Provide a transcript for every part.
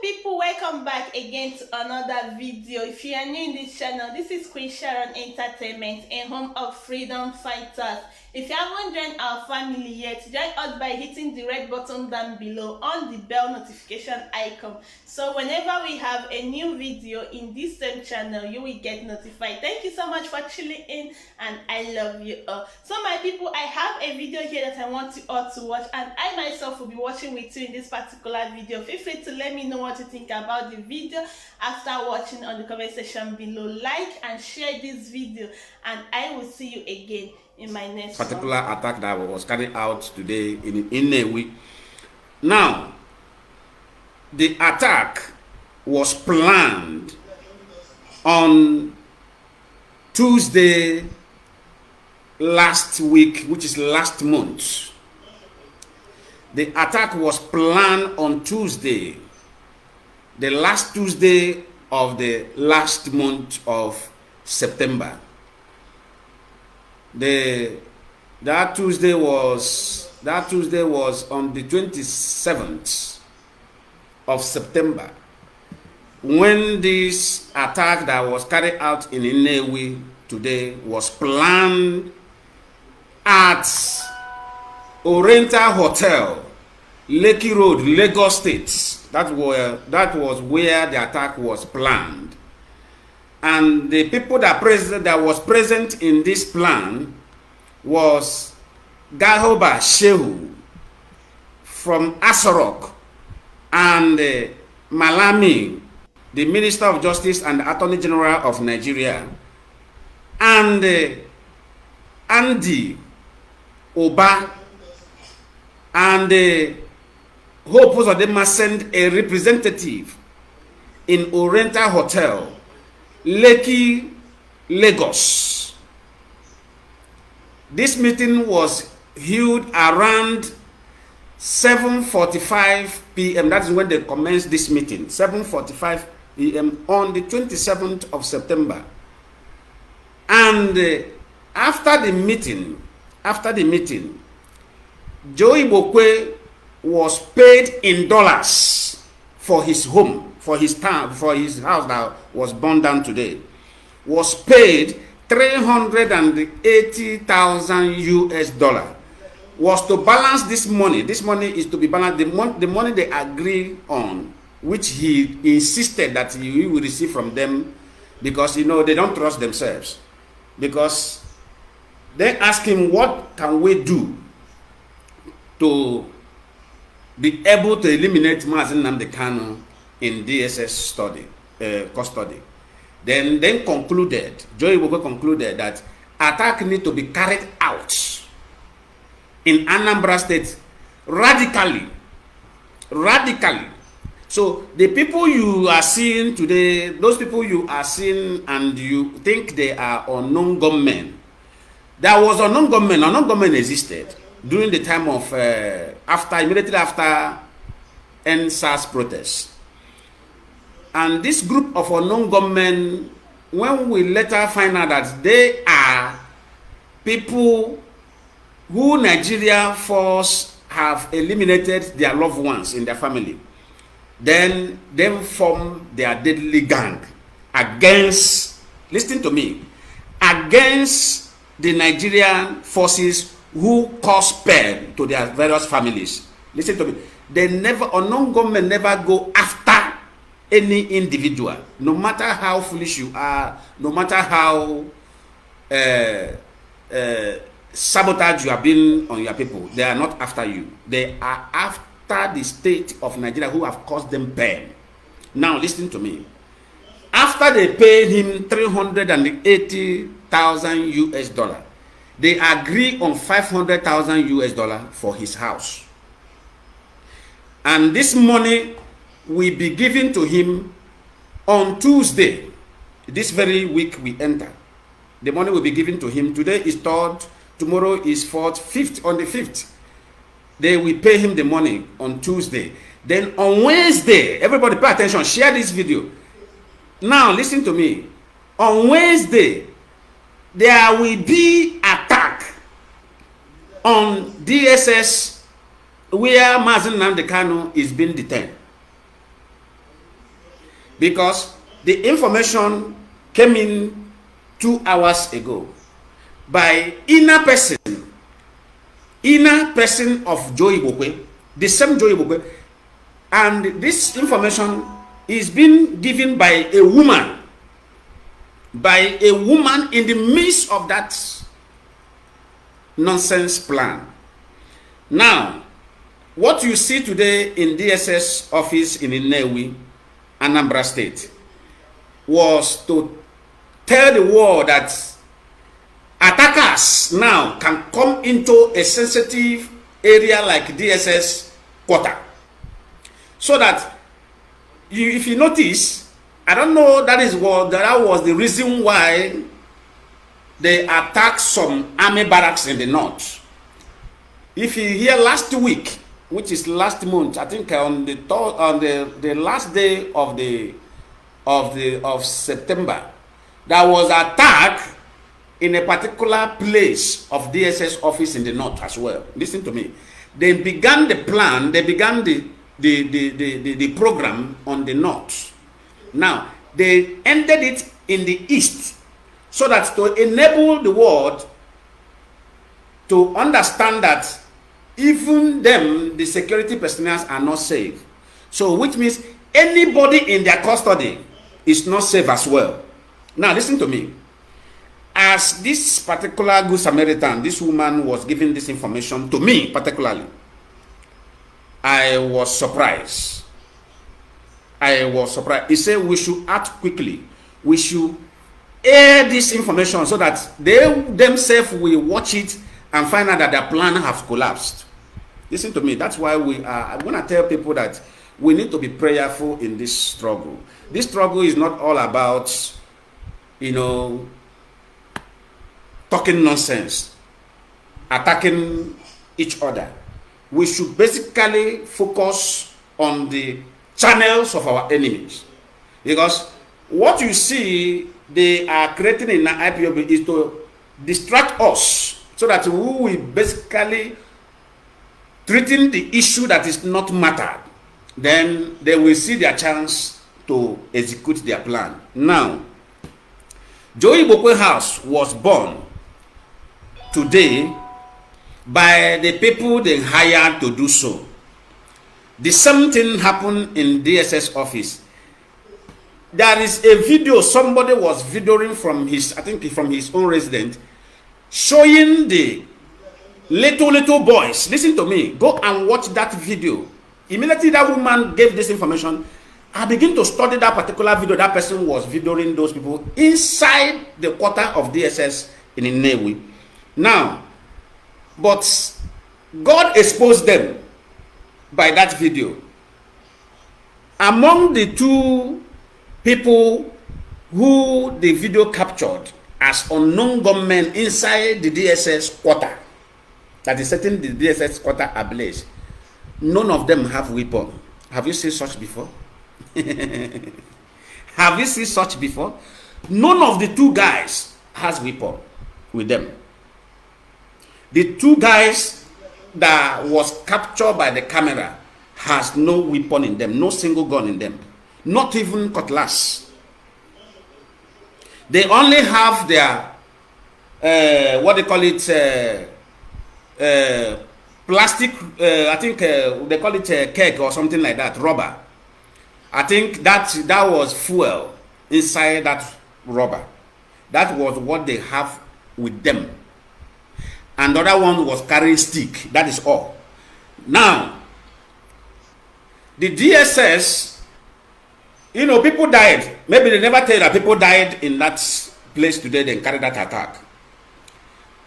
People, welcome back again to another video. If you are new in this channel, this is Queen Sharon Entertainment, a home of freedom fighters. If you haven't joined our family yet, join us by hitting the red button down below on the bell notification icon, so whenever we have a new video in this same channel, you will get notified. Thank you so much for tuning in, and I love you all. So my people, I have a video here that I want you all to watch, and I myself will be watching with you in this particular video. Feel free to let me know what you think about the video after watching on the comment section below. Like and share this video, and I will see you again in my next particular attack that was carried out today in Nnewi. Now, the attack was planned on Tuesday last week, which is last month. The attack was planned on Tuesday, the last Tuesday of the last month of September. That Tuesday was on the 27th of September, when this attack that was carried out in Nnewi today was planned at Oriental Hotel, Lekki Road, Lagos State. That was where the attack was planned. And the people that was present in this plan was Gahoba Shehu from Asorok, and Malami, the Minister of Justice and Attorney General of Nigeria, and Andy Oba, and Hope Uzodinma sent a representative in Oriental Hotel, Lekki, Lagos. This meeting was held around 7:45 p.m. That is when they commenced this meeting, 7:45 p.m. on the 27th of September. And after the meeting, Joe Igbokwe was paid in dollars for his home, for his town, for his house that was burned down today. Was paid $380,000 US. Was to balance this money. This money is to be balanced. The money they agree on, which he insisted that he will receive from them, because they don't trust themselves. Because they ask him, what can we do to be able to eliminate Mazi Nnamdi Kanu in DSS custody? Then concluded, Joe Igbokwe concluded that attack need to be carried out in Anambra State radically. So the people you are seeing today, those people you are seeing and you think they are unknown gunmen, there was unknown gunmen existed during the time of immediately after NSAS protests. And this group of unknown gunmen, when we later find out that they are people who Nigeria force have eliminated their loved ones in their family, then form their deadly gang against, listen to me, against the Nigerian forces who cause pain to their various families. Listen to me. Unknown gunmen never go after any individual, no matter how foolish you are, no matter how sabotage you have been on your people. They are not after you. They are after the state of Nigeria who have caused them pain. Now listen to me. After they paid him $380,000 US, they agree on $500,000 US for his house. And this money will be given to him on Tuesday. This very week we enter. The money will be given to him. Today is 3rd, tomorrow is 4th, 5th. On the 5th, they will pay him the money on Tuesday. Then on Wednesday, everybody pay attention, share this video. Now listen to me. On Wednesday, there will be attack on DSS where Mazi Nnamdi Kanu is being detained. because the information came in 2 hours ago by inner person of Joe Igbokwe, the same Joe Igbokwe, and this information is being given by a woman in the midst of that nonsense plan. Now, what you see today in DSS office in Nnewi, Anambra State, was to tell the world that attackers now can come into a sensitive area like DSS quarter. So that, if you notice, I don't know, that was the reason why they attacked some army barracks in the north. If you hear last week, which is last month, I think on the last day of September, there was an attack in a particular place of DSS office in the north as well. Listen to me. They began the plan, they began the program on the north. Now, they ended it in the east, so that to enable the world to understand that even them, the security personnel, are not safe. So, which means anybody in their custody is not safe as well. Now, listen to me. As this particular Good Samaritan, this woman was giving this information to me particularly, I was surprised. He said we should act quickly. We should air this information so that they themselves will watch it and find out that their plan has collapsed. Listen to me. That's why I'm going to tell people that we need to be prayerful in this struggle. This struggle is not all about, talking nonsense, attacking each other. We should basically focus on the channels of our enemies, because what you see they are creating in the IPOB is to distract us, so that we will basically treating the issue that is not mattered. Then they will see their chance to execute their plan. Now, Joe Igbokwe house was born today by the people they hired to do so. The same thing happened in DSS office. There is a video somebody was videoing from his own residence, showing the little boys. Listen to me. Go and watch that video. Immediately that woman gave this information, I begin to study that particular video. That person was videoing those people inside the quarter of DSS in Nnewi. Now, but God exposed them by that video. Among the two people who the video captured as unknown gunmen inside the DSS quarter, that is setting the DSS quarter ablaze, none of them have weapon. Have you seen such before? Have you seen such before? None of the two guys has weapon with them. The two guys that was captured by the camera has no weapon in them, no single gun in them, not even cutlass. They only have their what they call it, plastic, I think they call it a keg or something like that, rubber. I think that was fuel inside that rubber. That was what they have with them. And the other one was carrying stick. That is all. Now, the DSS, people died. Maybe they never tell you that people died in that place today, then carry that attack.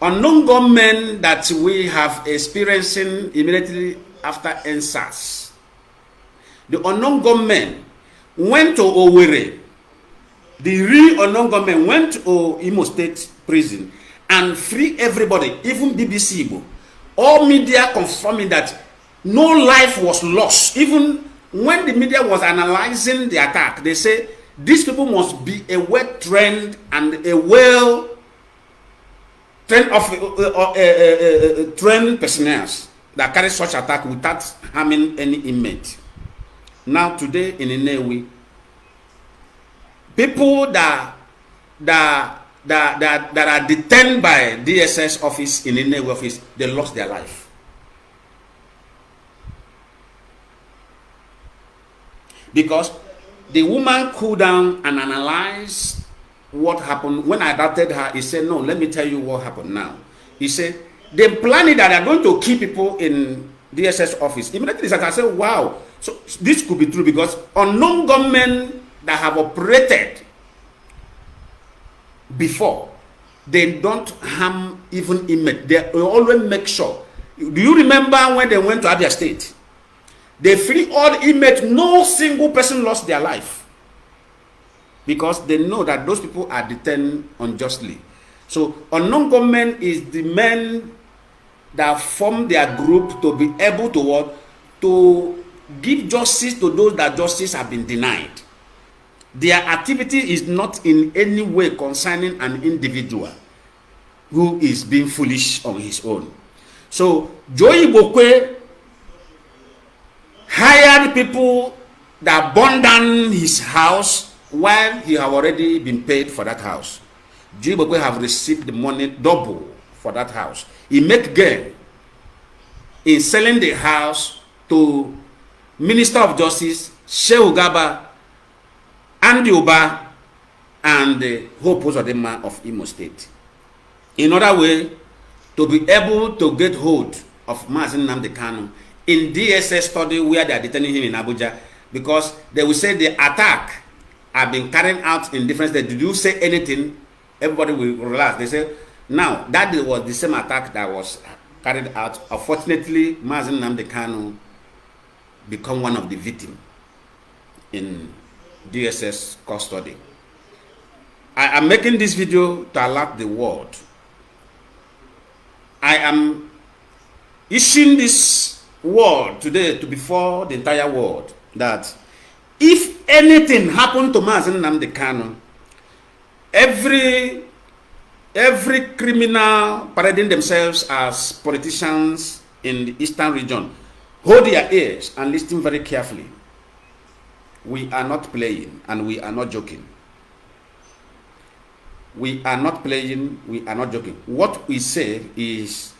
Unknown gunmen that we have experiencing immediately after NSAS. The unknown gunmen went to Owerri. The real unknown gunmen went to Imo State prison and free everybody, even BBC Igbo. All media confirming that no life was lost. Even when the media was analyzing the attack, they say these people must be a well-trained and a trained personnel that carry such attack without harming any inmate. Now today in Nnewi, people that are detained by DSS office in Inewi office, they lost their life. Because the woman cooled down and analyzed what happened. When I doubted her, he said, no, let me tell you what happened now. He said, they planned that they're going to keep people in DSS office. Immediately I said, wow, so this could be true, because unknown gunmen that have operated before, they don't harm even inmate. They always make sure. Do you remember when they went to Abia State? They free all inmates, no single person lost their life, because they know that those people are detained unjustly. So unknown gunmen is the men that form their group to be able to what? To give justice to those that justice have been denied. Their activity is not in any way concerning an individual who is being foolish on his own. So Joe Igbokwe hired people that burned down his house while he have already been paid for that house. Joe Igbokwe have received the money double for that house. He make gain in selling the house to Minister of Justice Shehu Gaba, Andy Oba, and Hope Uzodinma of Imo State. In other way, to be able to get hold of Mazi Nnamdi Kanu in DSS study where they are detaining him in Abuja, because they will say the attack have been carried out in different states. Did you say anything? Everybody will relax. They say, now, that was the same attack that was carried out. Unfortunately, Mazi Nnamdi Kanu become one of the victims in DSS custody. I am making this video to alert the world. I am issuing this word today to before the entire world that if anything happened to Mazi Nnamdi Kanu, every criminal parading themselves as politicians in the eastern region, hold their ears and listen very carefully. We are not playing and we are not joking. We are not playing, we are not joking. What we say is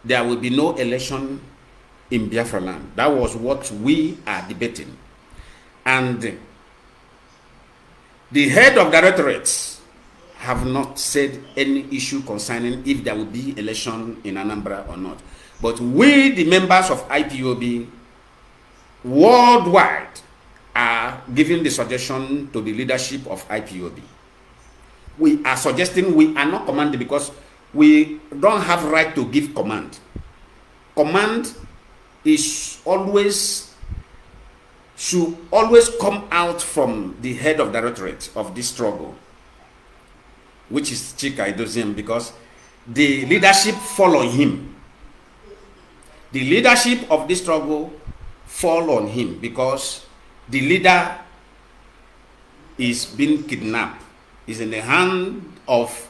there will be no election in Biafra land. That was what we are debating. And the head of directorates have not said any issue concerning if there will be election in Anambra or not. But we, the members of IPOB worldwide, are giving the suggestion to the leadership of IPOB. We are suggesting, we are not commanding, because we don't have right to give command. Command is always, should always come out from the head of directorate of this struggle, which is Chika Edoziem, because the leadership follow him. The leadership of this struggle fall on him, because the leader is being kidnapped, is in the hand of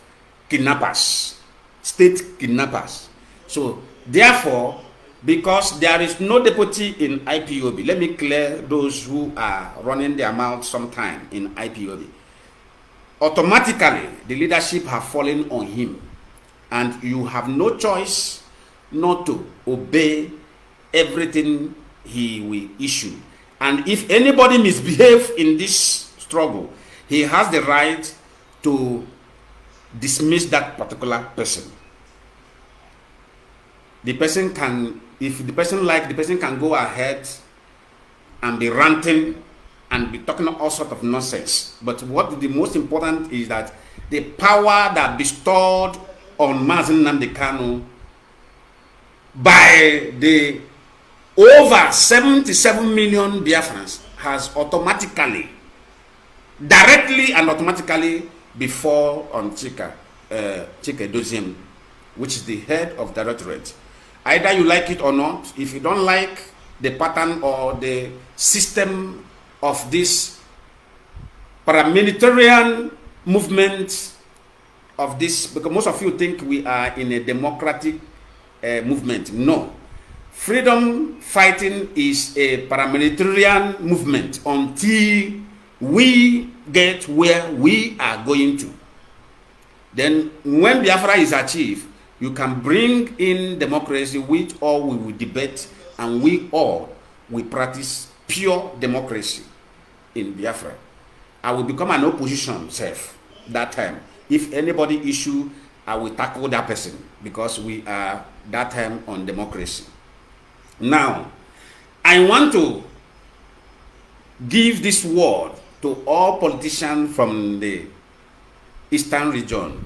kidnappers, state kidnappers. So therefore, because there is no deputy in IPOB, let me clear those who are running their mouth sometime in IPOB. Automatically, the leadership have fallen on him, and you have no choice not to obey everything he will issue. And if anybody misbehave in this struggle, he has the right to dismiss that particular person. The person can, if the person like, the person can go ahead and be ranting and be talking all sorts of nonsense. But what the most important is that the power that bestowed on Mazi Nnamdi Kanu by the over 77 million Biafrans has automatically, directly and automatically before on Chika Edoziem, which is the head of directorate. Either you like it or not. If you don't like the pattern or the system of this paramilitary movement of this, because most of you think we are in a democratic movement. No. Freedom fighting is a paramilitary movement until we get where we are going to. Then when Biafra is achieved, you can bring in democracy, which all we will debate, and we all will practice pure democracy in Biafra. I will become an opposition self that time. If anybody issue, I will tackle that person, because we are that time on democracy. Now, I want to give this word to all politicians from the eastern region,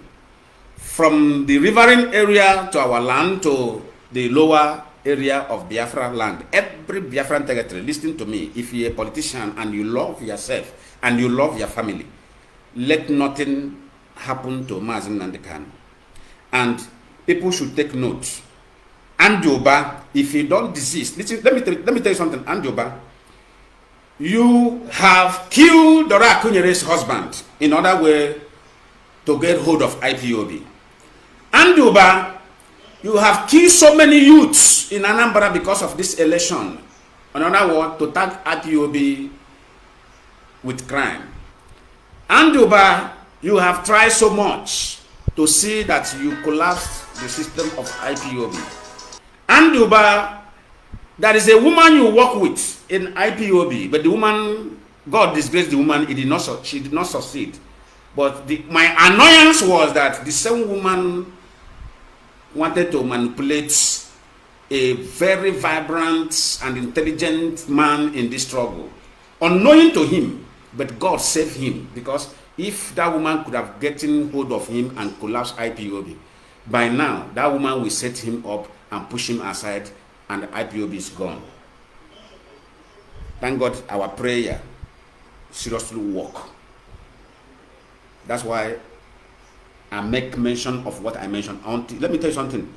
from the riverine area to our land to the lower area of Biafra land. Every Biafran territory, listen to me. If you're a politician and you love yourself and you love your family, let nothing happen to Mazen Nandekan. And people should take note. Andioba, if you don't desist, listen, let me tell you something. Andioba, you have killed Dora Akunyere's husband in order way to get hold of IPOB. Andioba, you have killed so many youths in Anambra because of this election. Another word, to tag IPOB with crime. Andioba, you have tried so much to see that you collapse the system of IPOB. Andioba, there is a woman you work with in IPOB, but the woman, God disgraced the woman, she did not succeed. But my annoyance was that the same woman wanted to manipulate a very vibrant and intelligent man in this struggle, unknowing to him, but God saved him, because if that woman could have gotten hold of him and collapsed IPOB, by now that woman will set him up and push him aside, and the IPOB is gone. Thank God our prayer seriously work. That's why I make mention of what I mentioned. Let me tell you something.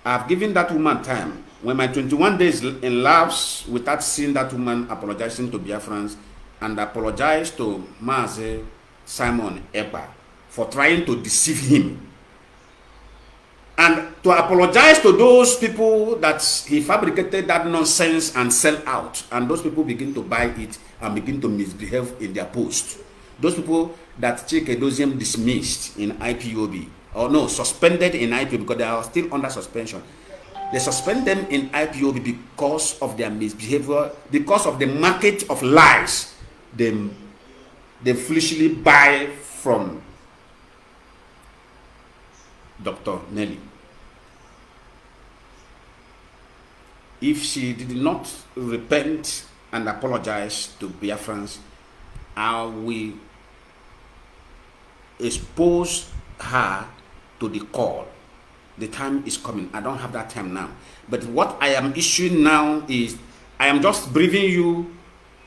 I've given that woman time. When my 21 days elapsed without seeing that woman apologizing to Biafrans, and apologize to Maze Simon Eba for trying to deceive him, and to apologize to those people that he fabricated that nonsense and sell out, and those people begin to buy it and begin to misbehave in their post. Those people that Chike Doziem dismissed in IPOB, or no, suspended in IPOB because they are still under suspension. They suspend them in IPOB because of their misbehavior, because of the market of lies they foolishly buy from Dr. Nelly. If she did not repent and apologize to Biafrans, I will expose her to the call. The time is coming. I don't have that time now. But what I am issuing now is, I am just briefing you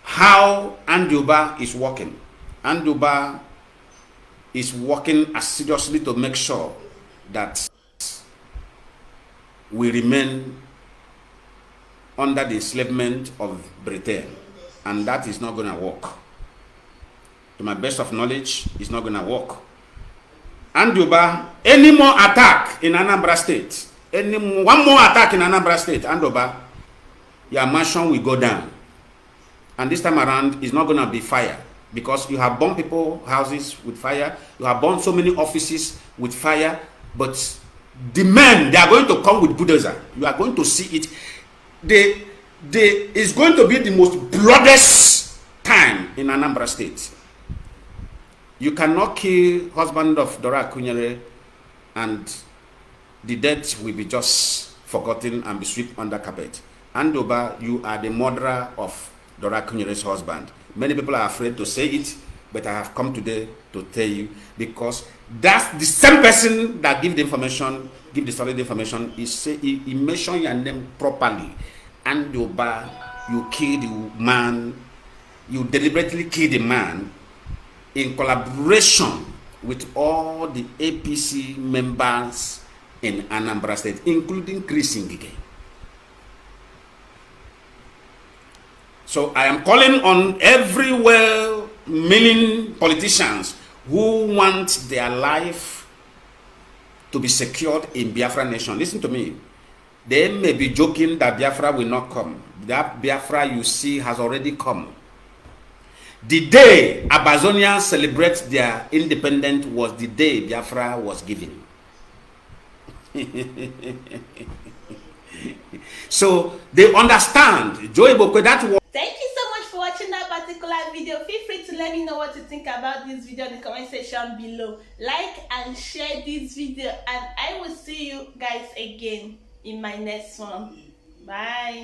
how Andioba is working. Andioba is working assiduously to make sure that we remain under the enslavement of Britain, and that is not going to work. To my best of knowledge, it's not going to work. Andioba, any more attack in Anambra State, one more attack in Anambra State, Andioba, your mansion will go down. And this time around, it's not going to be fire, because you have burned people's houses with fire, you have burned so many offices with fire, but the men, they are going to come with bulldozer. You are going to see it. It's going to be the most bloodiest time in Anambra State. You cannot kill husband of Dora Akunyere and the death will be just forgotten and be swept under carpet. Andioba, you are the murderer of Dora Akunyere's husband. Many people are afraid to say it, but I have come today to tell you, because that's the same person that give the information, give the solid information. He mentioned your name properly. Andioba, you killed the man, you deliberately killed the man in collaboration with all the APC members in Anambra State, including Chris Ngige. So I am calling on every well-meaning politicians who want their life to be secured in Biafra nation. Listen to me. They may be joking that Biafra will not come. That Biafra you see has already come. The day Amazonians celebrate their independence was the day Biafra was given. So they understand. Joe Igbokwe, that was. Thank you so much for watching that particular video. Feel free to let me know what you think about this video in the comment section below. Like and share this video, and I will see you guys again in my next one. Bye.